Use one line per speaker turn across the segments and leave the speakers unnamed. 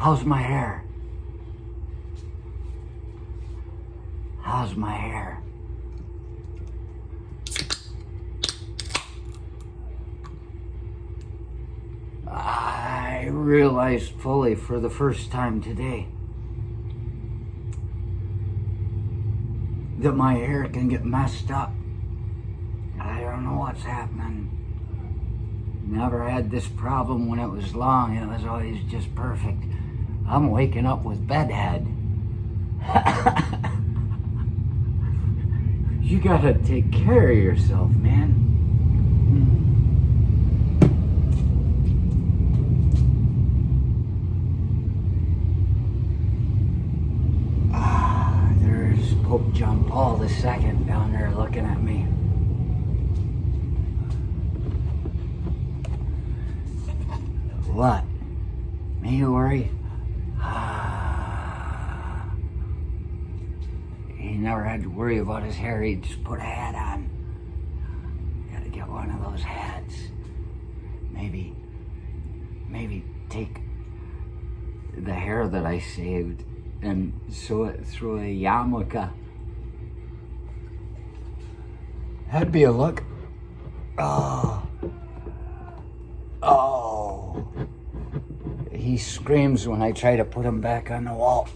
How's my hair? How's my hair? I realized fully for the first time today that my hair can get messed up. I don't know what's happening. Never had this problem when it was long. It was always just perfect. I'm waking up with bedhead. You gotta take care of yourself, man. There's Pope John Paul II down there looking at me. What? Me worry? He never had to worry about his hair. He'd just put a hat on. Gotta get one of those hats. Maybe take the hair that I saved and sew it through a yarmulke. That'd be a look. Oh. He screams when I try to put him back on the wall.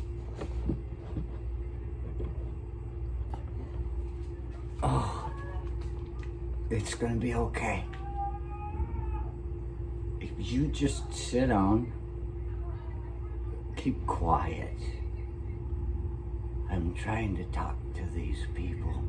Oh, it's gonna be okay. If you just sit down, keep quiet. I'm trying to talk to these people.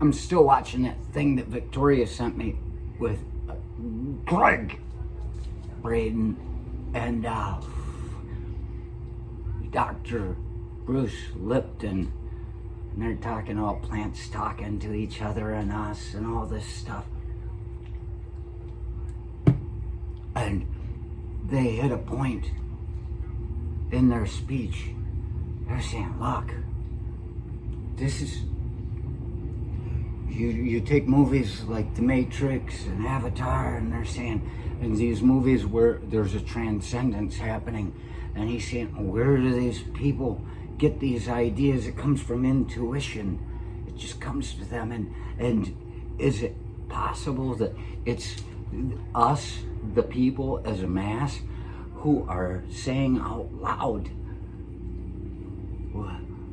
I'm still watching that thing that Victoria sent me with Greg Braden and Dr. Bruce Lipton. And they're talking about plants talking to each other and us and all this stuff. And they hit a point in their speech. They're saying, look, this is... You take movies like The Matrix and Avatar, and they're saying, in these movies where there's a transcendence happening, and he's saying, where do these people get these ideas? It comes from intuition. It just comes to them. And is it possible that it's us, the people as a mass, who are saying out loud,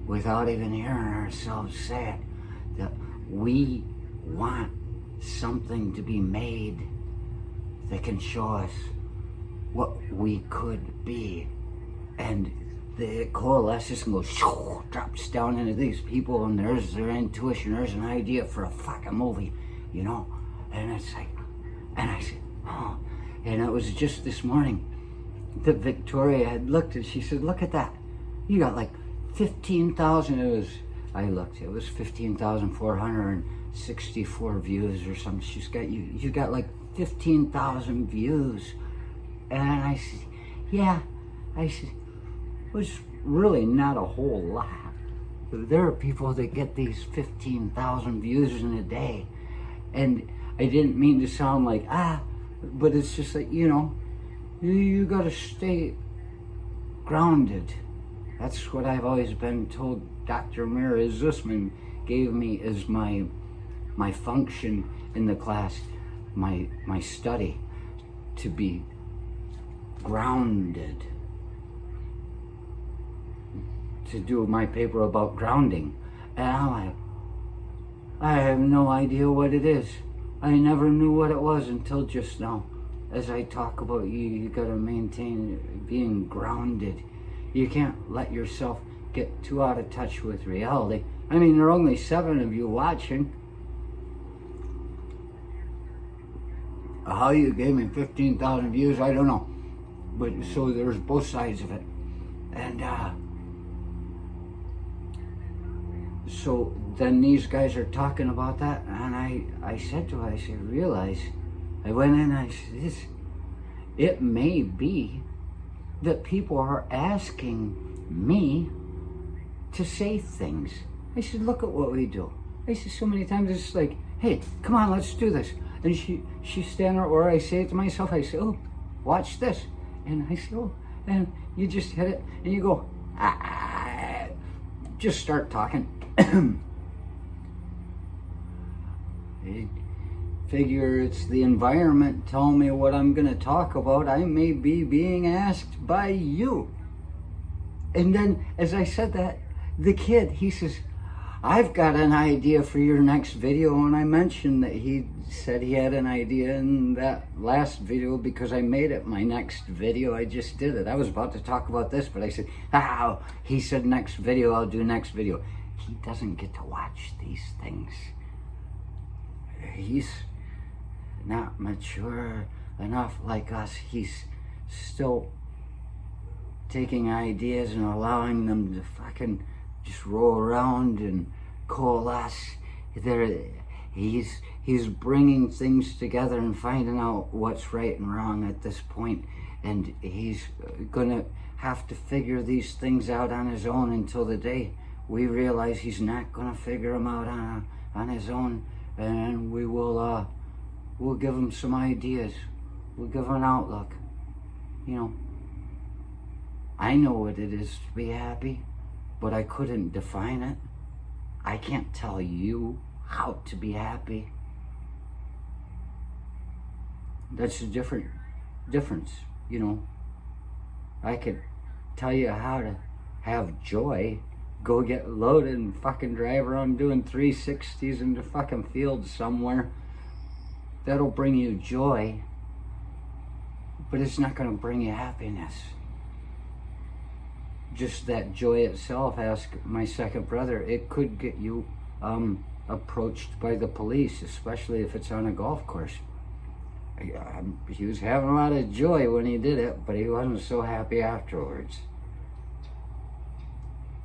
without even hearing ourselves say it, that we want something to be made that can show us what we could be, and it coalesces and goes, drops down into these people, and there's their intuition, there's an idea for a fucking movie, you know? And it's like, and I said, oh, and it was just this morning that Victoria had looked and she said, look at that, you got like 15,000, I looked, it was 15,464 views or something. She's got, you got like 15,000 views. And I said, yeah. I said, it was really not a whole lot. There are people that get these 15,000 views in a day. And I didn't mean to sound like, but it's just like, you know, you gotta stay grounded. That's what I've always been told. Dr. Mira Zussman gave me as my function in the class, my study, to be grounded, to do my paper about grounding. And I'm like, I have no idea what it is. I never knew what it was until just now. As I talk about you gotta maintain being grounded. You can't let yourself get too out of touch with reality. I mean, there are only 7 of you watching. How you gave me 15,000 views, I don't know. But so there's both sides of it. And so then these guys are talking about that, and I said to her, I said, realize, I went in and I said, it may be that people are asking me to say things. I said, look at what we do. I said, so many times it's like, hey, come on, let's do this. And she's standing there, or I say it to myself, I say, oh, watch this. And I say, oh, and you just hit it, and you go, just start talking. Figure it's the environment telling me what I'm going to talk about. I may be being asked by you. And then as I said that, the kid, he says, I've got an idea for your next video. And I mentioned that he said he had an idea in that last video because I made it my next video. I just did it. I was about to talk about this, but I said, he said next video, I'll do next video. He doesn't get to watch these things. He's not mature enough like us. He's still taking ideas and allowing them to fucking just roll around and coalesce. He's bringing things together and finding out what's right and wrong at this point, and he's gonna have to figure these things out on his own until the day we realize he's not gonna figure them out on his own, and we will we'll give him some ideas. We'll give him an outlook. You know, I know what it is to be happy, but I couldn't define it. I can't tell you how to be happy. That's a difference, you know. I could tell you how to have joy. Go get loaded and fucking drive around doing 360s in the fucking field somewhere. That'll bring you joy, but it's not going to bring you happiness. Just that joy itself, ask my second brother, it could get you approached by the police, especially if it's on a golf course. He was having a lot of joy when he did it, but he wasn't so happy afterwards.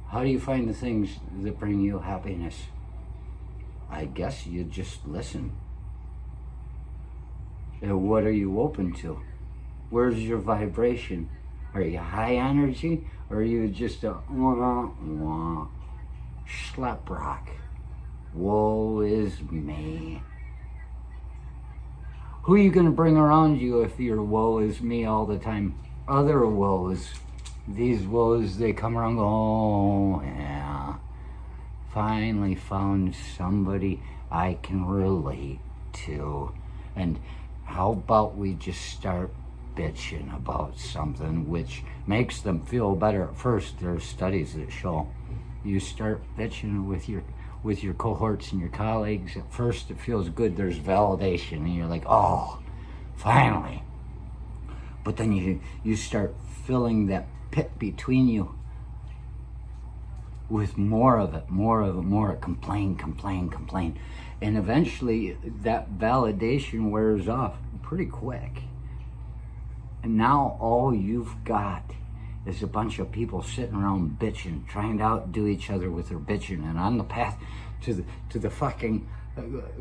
How do you find the things that bring you happiness? I guess you just listen. What are you open to? Where's your vibration? Are you high energy, or are you just a schlep rock? Woe is me. Who are you going to bring around you if you're woe is me all the time? Other woes. These woes, they come around and go, oh yeah, finally found somebody I can relate to. And how about we just start bitching about something which makes them feel better at first. There are studies that show you start bitching with your cohorts and your colleagues. At first it feels good, there's validation, and you're like, oh, finally. But then you start filling that pit between you with more of it, complain. And eventually that validation wears off pretty quick. And now all you've got is a bunch of people sitting around bitching, trying to outdo each other with their bitching, and on the path to the fucking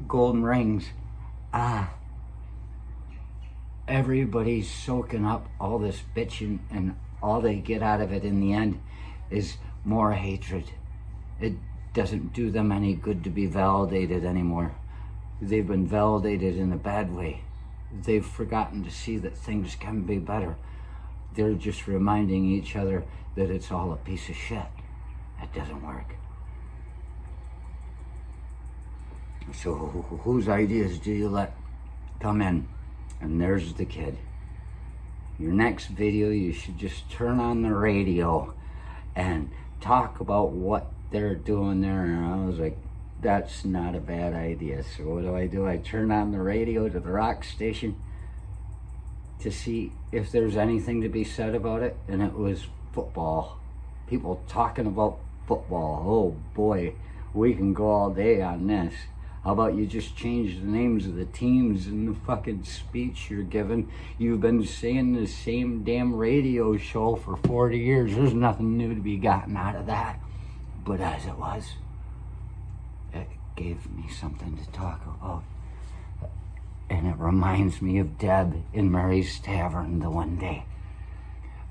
golden rings. Everybody's soaking up all this bitching, and all they get out of it in the end is more hatred. It doesn't do them any good to be validated anymore. They've been validated in a bad way. They've forgotten to see that things can be better. They're just reminding each other that it's all a piece of shit. That doesn't work. So whose ideas do you let come in? And there's the kid. Your next video, you should just turn on the radio and talk about what they're doing there. And I was like, that's not a bad idea. So what do? I turn on the radio to the rock station to see if there's anything to be said about it, and it was football. People talking about football. Oh boy, we can go all day on this. How about you just change the names of the teams in the fucking speech you're giving? You've been saying the same damn radio show for 40 years. There's nothing new to be gotten out of that. But as it was, it gave me something to talk about. And it reminds me of Deb in Mary's Tavern the one day.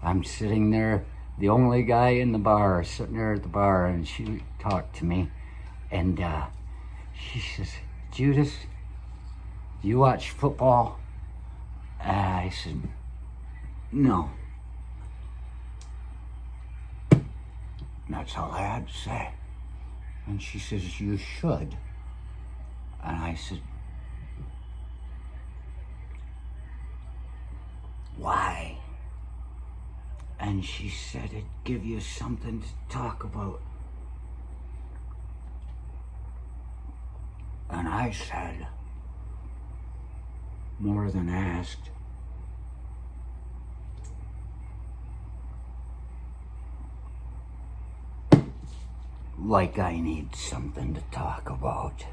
I'm sitting there, the only guy in the bar, sitting there at the bar, and she talked to me, and she says, Judas, do you watch football? I said, no. And that's all I had to say. And she says, you should. And I said, why? And she said, it'd give you something to talk about. And I said, more than asked. Like I need something to talk about.